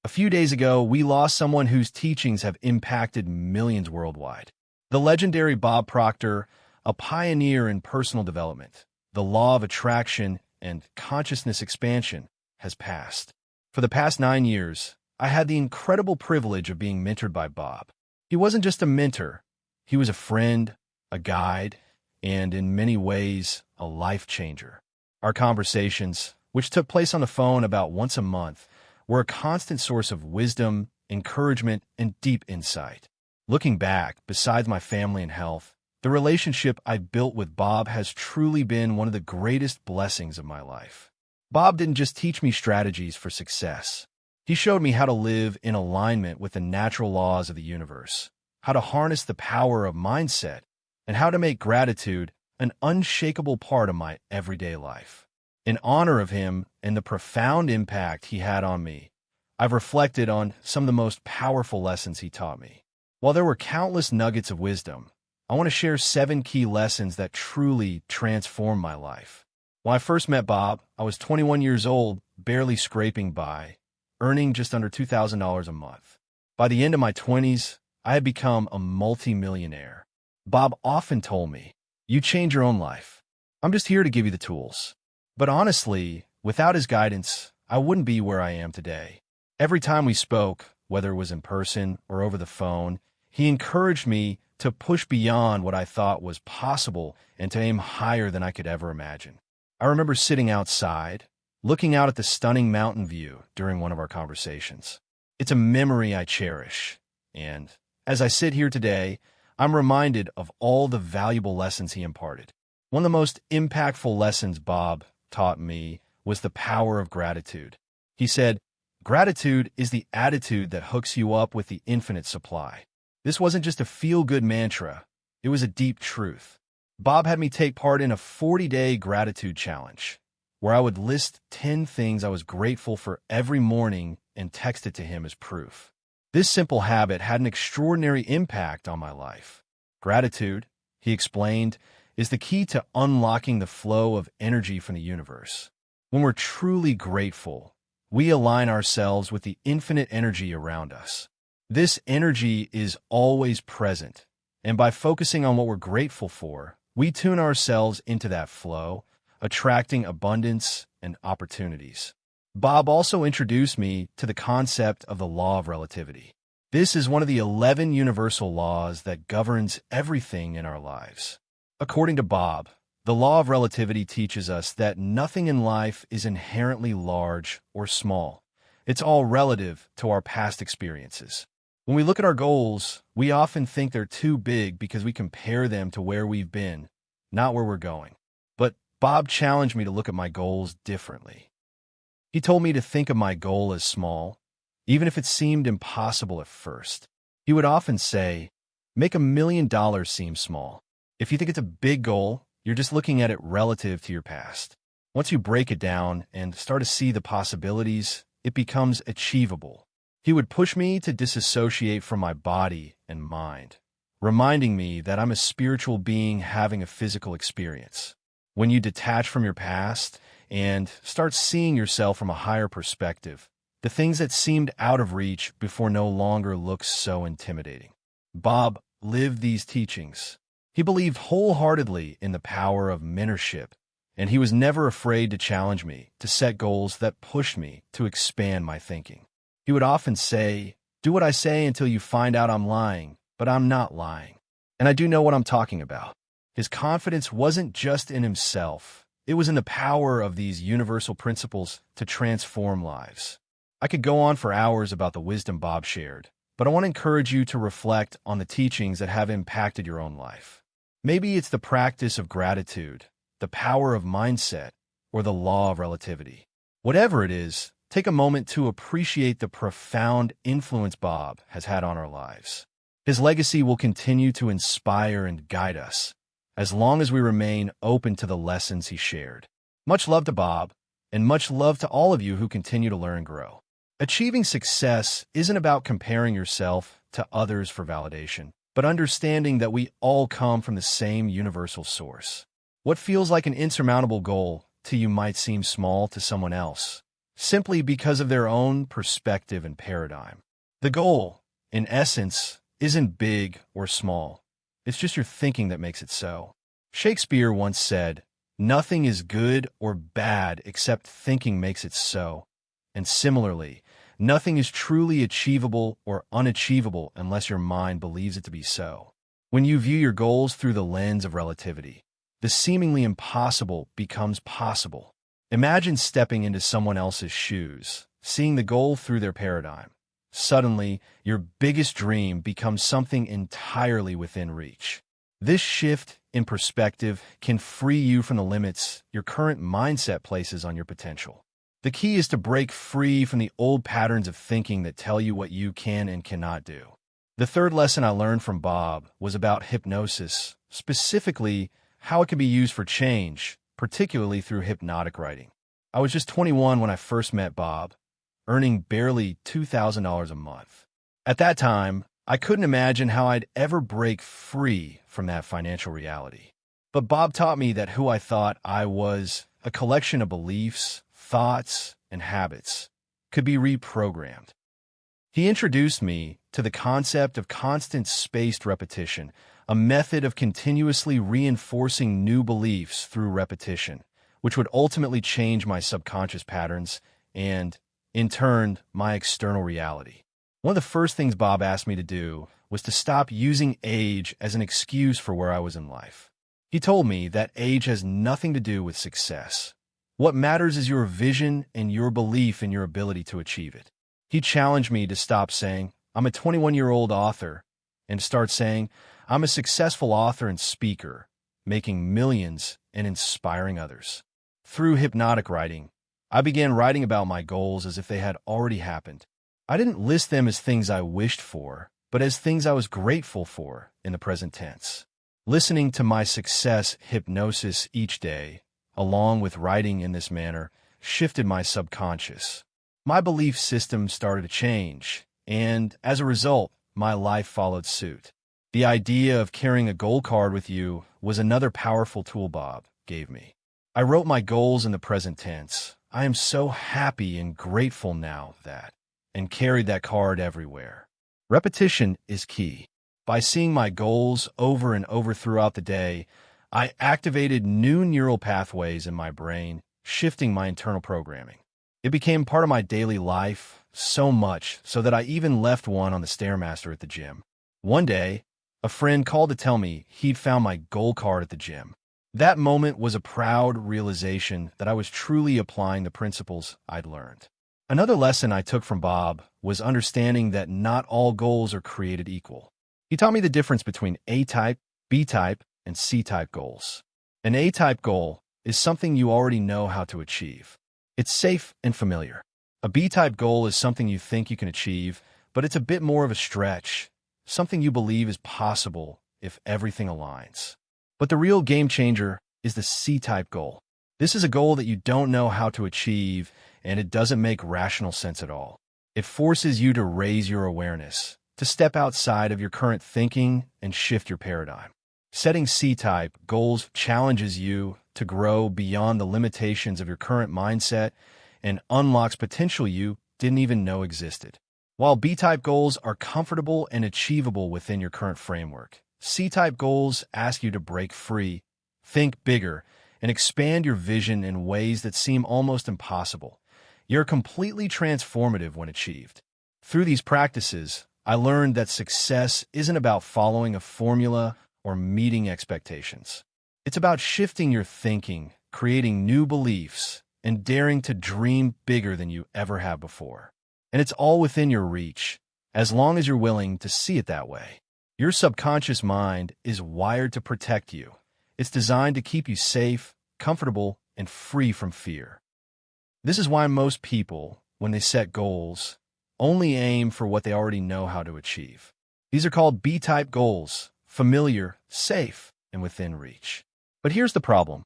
A few days ago, we lost someone whose teachings have impacted millions worldwide. The legendary Bob Proctor, a pioneer in personal development, the law of attraction, and consciousness expansion, has passed. For the past 9 years, I had the incredible privilege of being mentored by Bob. He wasn't just a mentor, he was a friend, a guide, and in many ways, a life changer. Our conversations, which took place on the phone about once a month, were a constant source of wisdom, encouragement, and deep insight. Looking back, besides my family and health, the relationship I built with Bob has truly been one of the greatest blessings of my life. Bob didn't just teach me strategies for success. He showed me how to live in alignment with the natural laws of the universe, how to harness the power of mindset, and how to make gratitude an unshakable part of my everyday life. In honor of him and the profound impact he had on me, I've reflected on some of the most powerful lessons he taught me. While there were countless nuggets of wisdom, I want to share 7 key lessons that truly transformed my life. When I first met Bob, I was 21 years old, barely scraping by, earning just under $2,000 a month. By the end of my 20s, I had become a multi-millionaire. Bob often told me, "You change your own life. I'm just here to give you the tools." But honestly, without his guidance, I wouldn't be where I am today. Every time we spoke, whether it was in person or over the phone, he encouraged me to push beyond what I thought was possible and to aim higher than I could ever imagine. I remember sitting outside, looking out at the stunning mountain view during one of our conversations. It's a memory I cherish, and as I sit here today, I'm reminded of all the valuable lessons he imparted. One of the most impactful lessons Bob taught me was the power of gratitude. He said, "Gratitude is the attitude that hooks you up with the infinite supply." This wasn't just a feel-good mantra, it was a deep truth. Bob had me take part in a 40-day gratitude challenge, where I would list 10 things I was grateful for every morning and text it to him as proof. This simple habit had an extraordinary impact on my life. Gratitude, he explained, is the key to unlocking the flow of energy from the universe. When we're truly grateful, we align ourselves with the infinite energy around us. This energy is always present, and by focusing on what we're grateful for, we tune ourselves into that flow, attracting abundance and opportunities. Bob also introduced me to the concept of the law of relativity. This is one of the 11 universal laws that governs everything in our lives. According to Bob, the law of relativity teaches us that nothing in life is inherently large or small. It's all relative to our past experiences. When we look at our goals, we often think they're too big because we compare them to where we've been, not where we're going. But Bob challenged me to look at my goals differently. He told me to think of my goal as small, even if it seemed impossible at first. He would often say, "Make $1 million seem small. If you think it's a big goal, you're just looking at it relative to your past. Once you break it down and start to see the possibilities, it becomes achievable." He would push me to disassociate from my body and mind, reminding me that I'm a spiritual being having a physical experience. When you detach from your past and start seeing yourself from a higher perspective, the things that seemed out of reach before no longer look so intimidating. Bob lived these teachings. He believed wholeheartedly in the power of mentorship, and he was never afraid to challenge me to set goals that pushed me to expand my thinking. He would often say, "Do what I say until you find out I'm lying, but I'm not lying. And I do know what I'm talking about." His confidence wasn't just in himself. It was in the power of these universal principles to transform lives. I could go on for hours about the wisdom Bob shared, but I want to encourage you to reflect on the teachings that have impacted your own life. Maybe it's the practice of gratitude, the power of mindset, or the law of relativity. Whatever it is, take a moment to appreciate the profound influence Bob has had on our lives. His legacy will continue to inspire and guide us, as long as we remain open to the lessons he shared. Much love to Bob, and much love to all of you who continue to learn and grow. Achieving success isn't about comparing yourself to others for validation, but understanding that we all come from the same universal source. What feels like an insurmountable goal to you might seem small to someone else. simply because of their own perspective and paradigm. The goal, in essence, isn't big or small. It's just your thinking that makes it so. Shakespeare once said, "Nothing is good or bad except thinking makes it so." And similarly, nothing is truly achievable or unachievable unless your mind believes it to be so. When you view your goals through the lens of relativity, the seemingly impossible becomes possible. Imagine stepping into someone else's shoes, seeing the goal through their paradigm. Suddenly, your biggest dream becomes something entirely within reach. This shift in perspective can free you from the limits your current mindset places on your potential. The key is to break free from the old patterns of thinking that tell you what you can and cannot do. The third lesson I learned from Bob was about hypnosis, specifically how it can be used for change, particularly through hypnotic writing. I was just 21 when I first met Bob, earning barely $2,000 a month. At that time, I couldn't imagine how I'd ever break free from that financial reality. But Bob taught me that who I thought I was, a collection of beliefs, thoughts, and habits, could be reprogrammed. He introduced me to the concept of constant spaced repetition, a method of continuously reinforcing new beliefs through repetition, which would ultimately change my subconscious patterns and, in turn, my external reality. One of the first things Bob asked me to do was to stop using age as an excuse for where I was in life. He told me that age has nothing to do with success. What matters is your vision and your belief in your ability to achieve it. He challenged me to stop saying, "I'm a 21-year-old author," and start saying, "I'm a successful author and speaker, making millions and inspiring others." Through hypnotic writing, I began writing about my goals as if they had already happened. I didn't list them as things I wished for, but as things I was grateful for in the present tense. Listening to my success hypnosis each day, along with writing in this manner, shifted my subconscious. My belief system started to change, and as a result, my life followed suit. The idea of carrying a goal card with you was another powerful tool Bob gave me. I wrote my goals in the present tense. I am so happy and grateful now that, and carried that card everywhere. Repetition is key. By seeing my goals over and over throughout the day, I activated new neural pathways in my brain, shifting my internal programming. It became part of my daily life, so much so that I even left one on the Stairmaster at the gym. One day, a friend called to tell me he'd found my goal card at the gym. That moment was a proud realization that I was truly applying the principles I'd learned. Another lesson I took from Bob was understanding that not all goals are created equal. He taught me the difference between A-type, B-type, and C-type goals. An A-type goal is something you already know how to achieve. It's safe and familiar. A B-type goal is something you think you can achieve, but it's a bit more of a stretch, something you believe is possible if everything aligns. But the real game changer is the C-type goal. This is a goal that you don't know how to achieve, and it doesn't make rational sense at all. It forces you to raise your awareness, to step outside of your current thinking and shift your paradigm. Setting C-type goals challenges you to grow beyond the limitations of your current mindset and unlocks potential you didn't even know existed. While B-type goals are comfortable and achievable within your current framework, C-type goals ask you to break free, think bigger, and expand your vision in ways that seem almost impossible. You're completely transformative when achieved. Through these practices, I learned that success isn't about following a formula or meeting expectations. It's about shifting your thinking, creating new beliefs, and daring to dream bigger than you ever have before. And it's all within your reach, as long as you're willing to see it that way. Your subconscious mind is wired to protect you. It's designed to keep you safe, comfortable, and free from fear. This is why most people, when they set goals, only aim for what they already know how to achieve. These are called B-type goals, familiar, safe, and within reach. But here's the problem.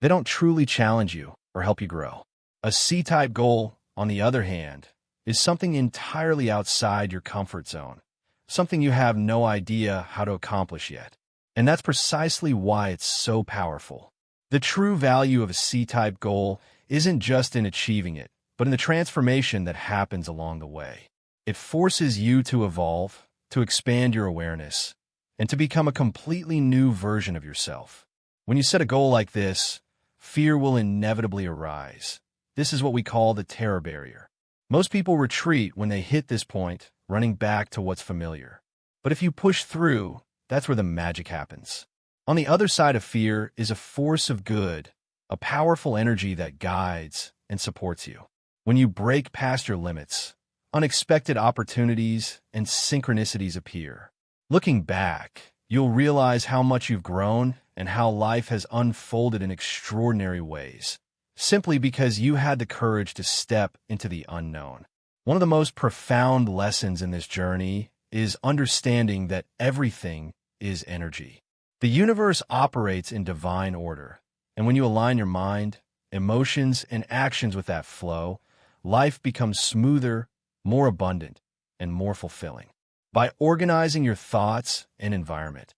They don't truly challenge you or help you grow. A C-type goal, on the other hand, is something entirely outside your comfort zone, something you have no idea how to accomplish yet. And that's precisely why it's so powerful. The true value of a C-type goal isn't just in achieving it, but in the transformation that happens along the way. It forces you to evolve, to expand your awareness, and to become a completely new version of yourself. When you set a goal like this, fear will inevitably arise. This is what we call the terror barrier. Most people retreat when they hit this point, running back to what's familiar. But if you push through, that's where the magic happens. On the other side of fear is a force of good, a powerful energy that guides and supports you. When you break past your limits, unexpected opportunities and synchronicities appear. Looking back, you'll realize how much you've grown and how life has unfolded in extraordinary ways, simply because you had the courage to step into the unknown. One of the most profound lessons in this journey is understanding that everything is energy. The universe operates in divine order, and when you align your mind, emotions, and actions with that flow, life becomes smoother, more abundant, and more fulfilling. By organizing your thoughts and environment,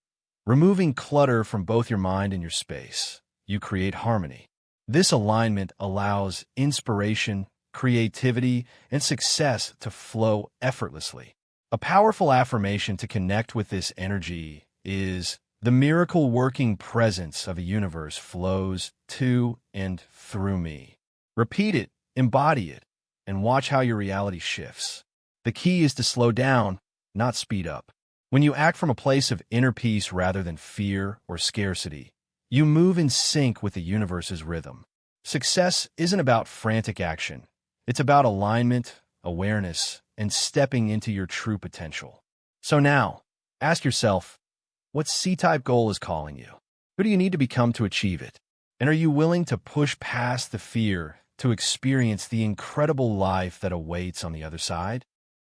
removing clutter from both your mind and your space, you create harmony. This alignment allows inspiration, creativity, and success to flow effortlessly. A powerful affirmation to connect with this energy is, "The miracle-working presence of a universe flows to and through me." Repeat it, embody it, and watch how your reality shifts. The key is to slow down, not speed up. When you act from a place of inner peace rather than fear or scarcity, you move in sync with the universe's rhythm. Success isn't about frantic action. It's about alignment, awareness, and stepping into your true potential. So now, ask yourself, what C-type goal is calling you? Who do you need to become to achieve it? And are you willing to push past the fear to experience the incredible life that awaits on the other side?